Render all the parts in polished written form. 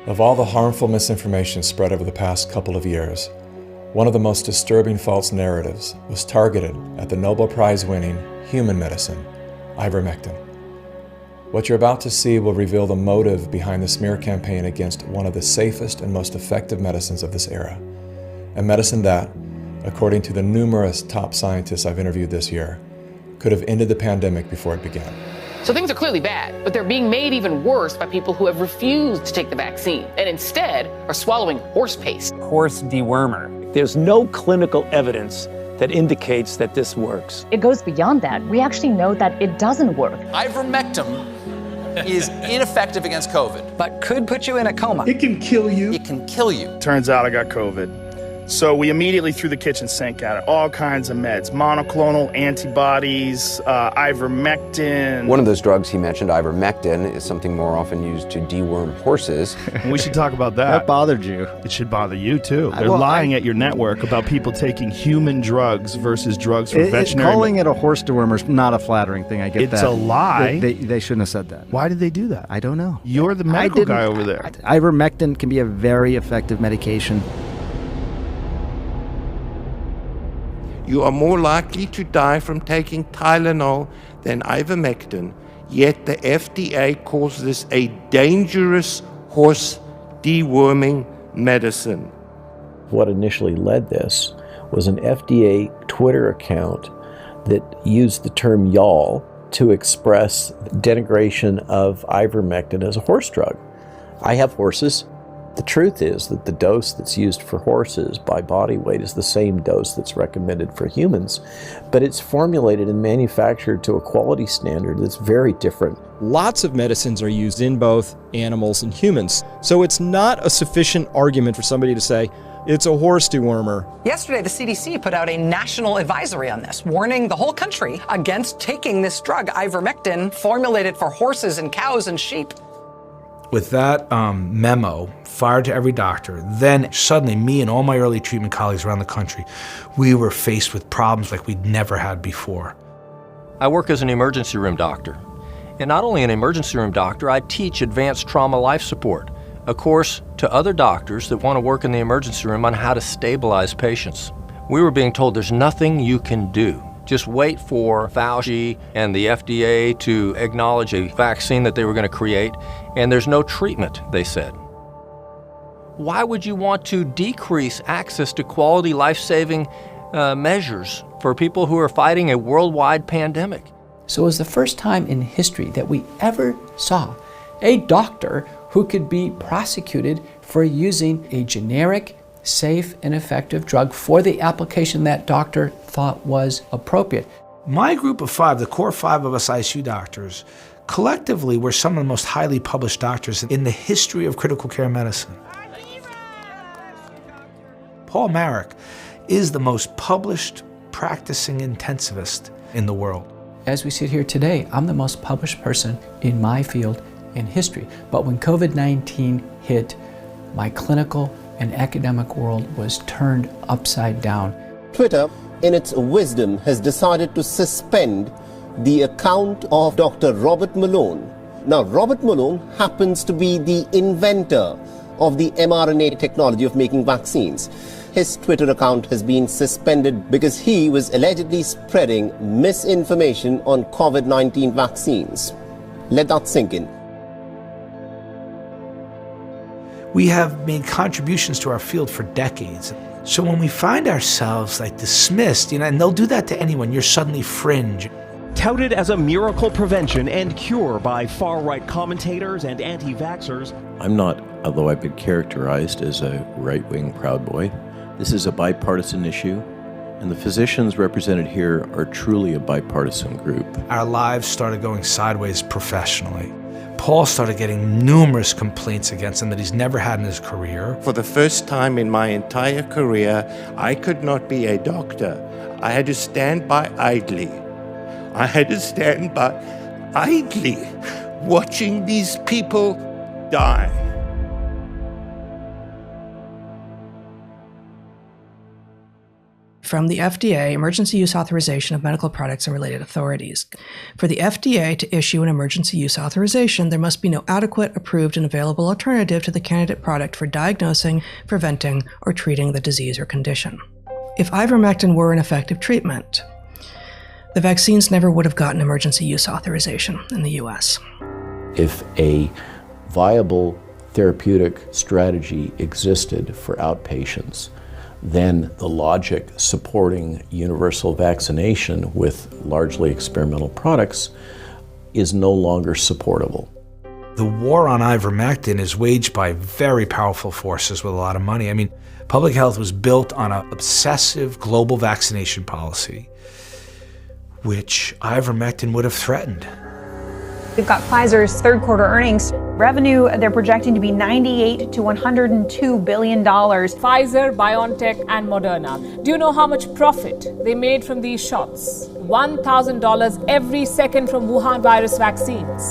Of all the harmful misinformation spread over the past couple of years, one of the most disturbing false narratives was targeted at the Nobel Prize-winning human medicine, ivermectin. What you're about to see will reveal the motive behind the smear campaign against one of the safest and most effective medicines of this era, a medicine that, according to the numerous top scientists I've interviewed this year, could have ended the pandemic before it began. So things are clearly bad, but they're being made even worse by people who have refused to take the vaccine and instead are swallowing horse paste. Horse dewormer. There's no clinical evidence that indicates that this works. It goes beyond that. We actually know that it doesn't work. Ivermectin is ineffective against COVID. But could put you in a coma. It can kill you. It can kill you. Turns out I got COVID. So we immediately threw the kitchen sink at it. All kinds of meds, monoclonal antibodies, ivermectin. One of those drugs he mentioned, ivermectin, is something more often used to deworm horses. We should talk about that. That bothered you. It should bother you, too. They're lying at your network about people taking human drugs versus drugs for veterinary. Calling it a horse dewormer is not a flattering thing. I get that. It's a lie. They shouldn't have said that. Why did they do that? I don't know. You're the medical guy over there. Ivermectin can be a very effective medication. You are more likely to die from taking Tylenol than ivermectin, yet the FDA calls this a dangerous horse deworming medicine. What initially led this was an FDA Twitter account that used the term y'all to express denigration of ivermectin as a horse drug. I have horses. The truth is that the dose that's used for horses by body weight is the same dose that's recommended for humans, but it's formulated and manufactured to a quality standard that's very different. Lots of medicines are used in both animals and humans, so it's not a sufficient argument for somebody to say, it's a horse dewormer. Yesterday, the CDC put out a national advisory on this, warning the whole country against taking this drug, ivermectin, formulated for horses and cows and sheep. With that memo fired to every doctor, then suddenly me and all my early treatment colleagues around the country, we were faced with problems like we'd never had before. I work as an emergency room doctor. And not only an emergency room doctor, I teach advanced trauma life support, a course to other doctors that want to work in the emergency room on how to stabilize patients. We were being told there's nothing you can do. Just wait for Fauci and the FDA to acknowledge a vaccine that they were going to create, and there's no treatment, they said. Why would you want to decrease access to quality life-saving measures for people who are fighting a worldwide pandemic? So it was the first time in history that we ever saw a doctor who could be prosecuted for using a generic, safe, and effective drug for the application that doctor thought was appropriate. My group of five, the core five of us ICU doctors, collectively were some of the most highly published doctors in the history of critical care medicine. Paul Marik is the most published practicing intensivist in the world. As we sit here today, I'm the most published person in my field in history. But when COVID-19 hit, my clinical and academic world was turned upside down. Twitter, in its wisdom, has decided to suspend the account of Dr. Robert Malone. Now, Robert Malone happens to be the inventor of the mRNA technology of making vaccines. His Twitter account has been suspended because he was allegedly spreading misinformation on COVID-19 vaccines. Let that sink in. We have made contributions to our field for decades. So when we find ourselves like dismissed, and they'll do that to anyone, you're suddenly fringe. Touted as a miracle prevention and cure by far-right commentators and anti-vaxxers. I'm not, although I've been characterized as a right-wing Proud Boy. This is a bipartisan issue, and the physicians represented here are truly a bipartisan group. Our lives started going sideways professionally. Paul started getting numerous complaints against him that he's never had in his career. For the first time in my entire career, I could not be a doctor. I had to stand by idly. I had to stand by idly watching these people die. from the FDA, Emergency Use Authorization of Medical Products and Related Authorities. For the FDA to issue an emergency use authorization, there must be no adequate, approved, and available alternative to the candidate product for diagnosing, preventing, or treating the disease or condition. If ivermectin were an effective treatment, the vaccines never would have gotten emergency use authorization in the US. If a viable therapeutic strategy existed for outpatients, then the logic supporting universal vaccination with largely experimental products is no longer supportable. The war on ivermectin is waged by very powerful forces with a lot of money. I mean, public health was built on an obsessive global vaccination policy, which ivermectin would have threatened. We've got Pfizer's third quarter earnings. Revenue, they're projecting to be $98 to $102 billion. Pfizer, BioNTech, and Moderna. Do you know how much profit they made from these shots? $1,000 every second from Wuhan virus vaccines.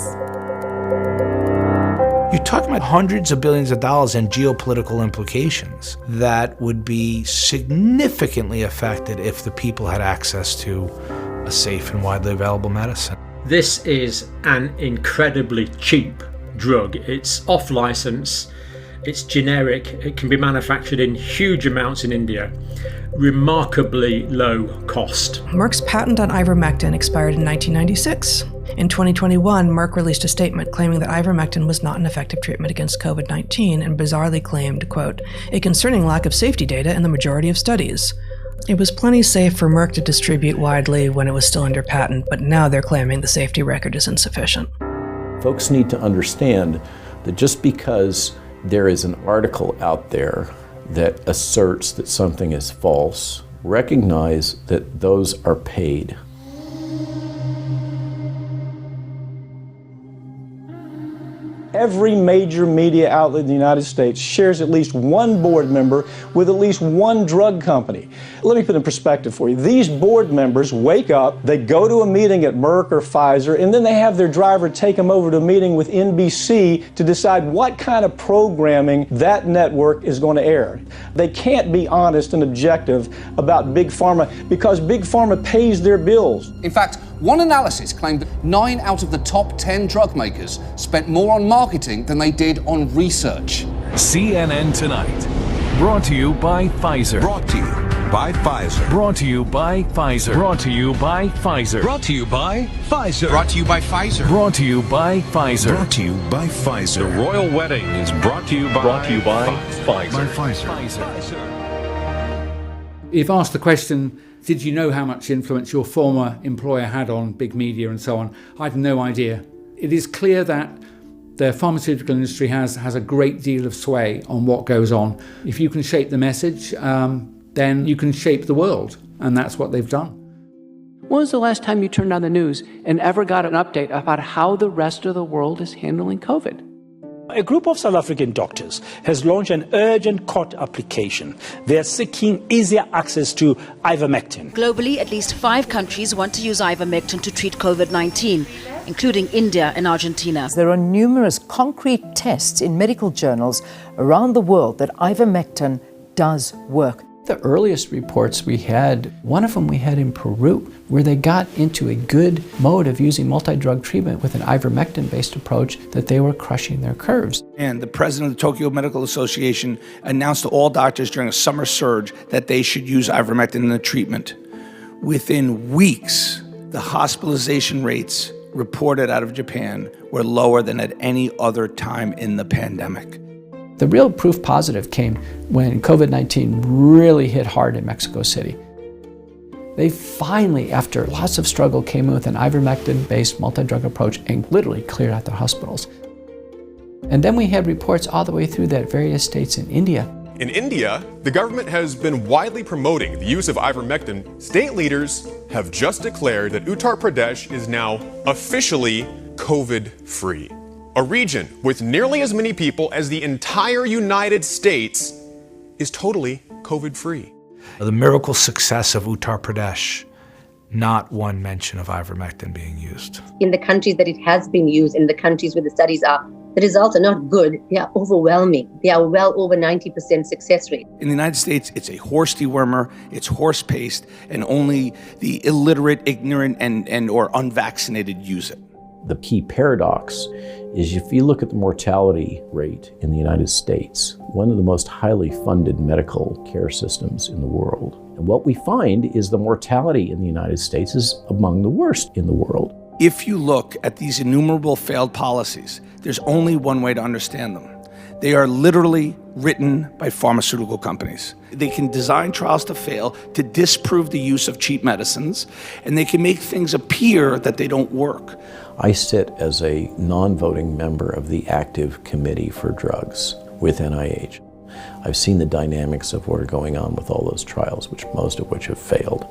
You're talking about hundreds of billions of dollars and geopolitical implications that would be significantly affected if the people had access to a safe and widely available medicine. This is an incredibly cheap drug. It's off license, it's generic, it can be manufactured in huge amounts in India, remarkably low cost. Merck's patent on ivermectin expired in 1996. In 2021, Merck released a statement claiming that ivermectin was not an effective treatment against COVID-19 and bizarrely claimed, quote, a concerning lack of safety data in the majority of studies. It was plenty safe for Merck to distribute widely when it was still under patent, but now they're claiming the safety record is insufficient. Folks need to understand that just because there is an article out there that asserts that something is false, recognize that those are paid. Every major media outlet in the United States shares at least one board member with at least one drug company. Let me put it in perspective for you. These board members wake up, they go to a meeting at Merck or Pfizer, and then they have their driver take them over to a meeting with NBC to decide what kind of programming that network is going to air. They can't be honest and objective about Big Pharma because Big Pharma pays their bills. In fact, one analysis claimed that 9 out of the top 10 drug makers spent more on marketing than they did on research. CNN Tonight. Brought to you by Pfizer. Brought to you by Pfizer. Brought to you by Pfizer. Brought to you by Pfizer. Brought to you by Pfizer. Brought to you by Pfizer. Brought to you by Pfizer. Brought to you by Pfizer. The royal wedding is brought to you by Pfizer. By Pfizer. If asked the question, did you know how much influence your former employer had on big media and so on? I had no idea. It is clear that the pharmaceutical industry has a great deal of sway on what goes on. If you can shape the message, then you can shape the world, and that's what they've done. When was the last time you turned on the news and ever got an update about how the rest of the world is handling COVID? A group of South African doctors has launched an urgent court application. They are seeking easier access to ivermectin. Globally, at least 5 countries want to use ivermectin to treat COVID-19, including India and Argentina. There are numerous concrete tests in medical journals around the world that ivermectin does work. The earliest reports we had, one of them we had in Peru, where they got into a good mode of using multi-drug treatment with an ivermectin-based approach, that they were crushing their curves. And the president of the Tokyo Medical Association announced to all doctors during a summer surge that they should use ivermectin in the treatment. Within weeks, the hospitalization rates reported out of Japan were lower than at any other time in the pandemic. The real proof positive came when COVID-19 really hit hard in Mexico City. They finally, after lots of struggle, came in with an ivermectin-based multi-drug approach and literally cleared out their hospitals. And then we had reports all the way through that various states in India. In India, the government has been widely promoting the use of ivermectin. State leaders have just declared that Uttar Pradesh is now officially COVID-free. A region with nearly as many people as the entire United States is totally COVID-free. The miracle success of Uttar Pradesh, not one mention of ivermectin being used. In the countries that it has been used, in the countries where the studies are The results are not good, they are overwhelming. They are well over 90% success rate. In the United States, it's a horse dewormer, it's horse paste, and only the illiterate, ignorant, and or unvaccinated use it. The key paradox is if you look at the mortality rate in the United States, one of the most highly funded medical care systems in the world. And what we find is the mortality in the United States is among the worst in the world. If you look at these innumerable failed policies, there's only one way to understand them. They are literally written by pharmaceutical companies. They can design trials to fail, to disprove the use of cheap medicines, and they can make things appear that they don't work. I sit as a non-voting member of the active committee for drugs with NIH. I've seen the dynamics of what are going on with all those trials, most of which have failed.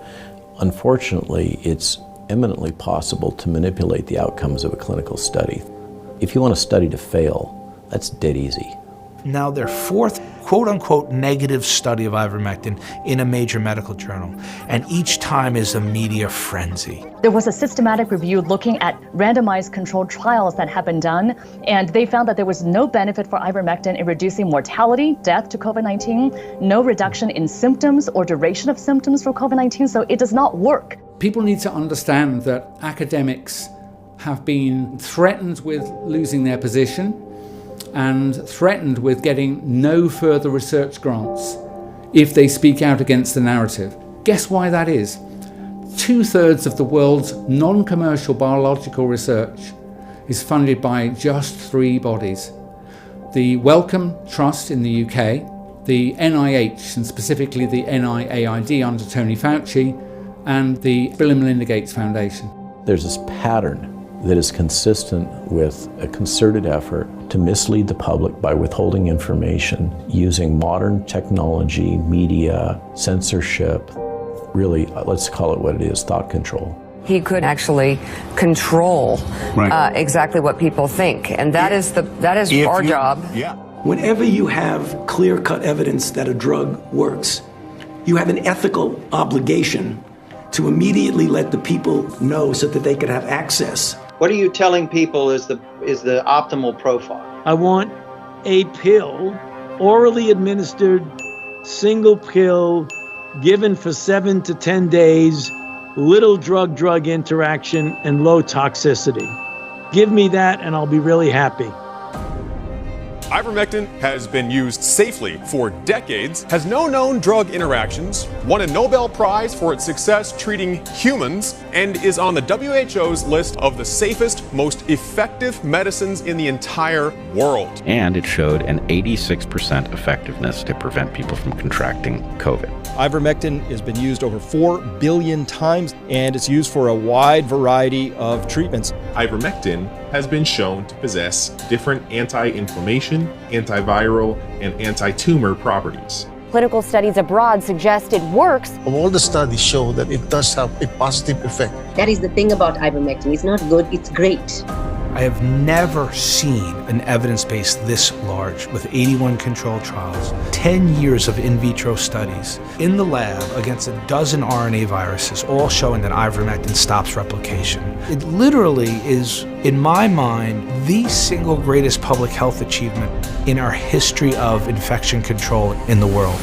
Unfortunately, it's eminently possible to manipulate the outcomes of a clinical study. If you want a study to fail, that's dead easy. Now their fourth quote-unquote negative study of ivermectin in a major medical journal, and each time is a media frenzy. There was a systematic review looking at randomized controlled trials that had been done, and they found that there was no benefit for ivermectin in reducing mortality, death to COVID-19, no reduction in symptoms or duration of symptoms for COVID-19, so it does not work. People need to understand that academics have been threatened with losing their position and threatened with getting no further research grants if they speak out against the narrative. Guess why that is? 2/3 of the world's non-commercial biological research is funded by just 3 bodies. The Wellcome Trust in the UK, the NIH, and specifically the NIAID under Tony Fauci, and the Bill and Melinda Gates Foundation. There's this pattern that is consistent with a concerted effort to mislead the public by withholding information using modern technology, media, censorship, really, let's call it what it is, thought control. He could actually control exactly what people think, and that is our job. Yeah. Whenever you have clear-cut evidence that a drug works, you have an ethical obligation to immediately let the people know so that they could have access. What are you telling people is the optimal profile? I want a pill, orally administered, single pill, given for 7 to 10 days, little drug-drug interaction and low toxicity. Give me that and I'll be really happy. Ivermectin has been used safely for decades, has no known drug interactions, won a Nobel Prize for its success treating humans, and is on the WHO's list of the safest, most effective medicines in the entire world. And it showed an 86% effectiveness to prevent people from contracting COVID. Ivermectin has been used over 4 billion times, and it's used for a wide variety of treatments. Ivermectin has been shown to possess different anti-inflammation, antiviral, and anti-tumor properties. Clinical studies abroad suggest it works. All the studies show that it does have a positive effect. That is the thing about ivermectin. It's not good, it's great. I have never seen an evidence base this large with 81 controlled trials, 10 years of in vitro studies in the lab against a dozen RNA viruses, all showing that ivermectin stops replication. It literally is, in my mind, the single greatest public health achievement in our history of infection control in the world.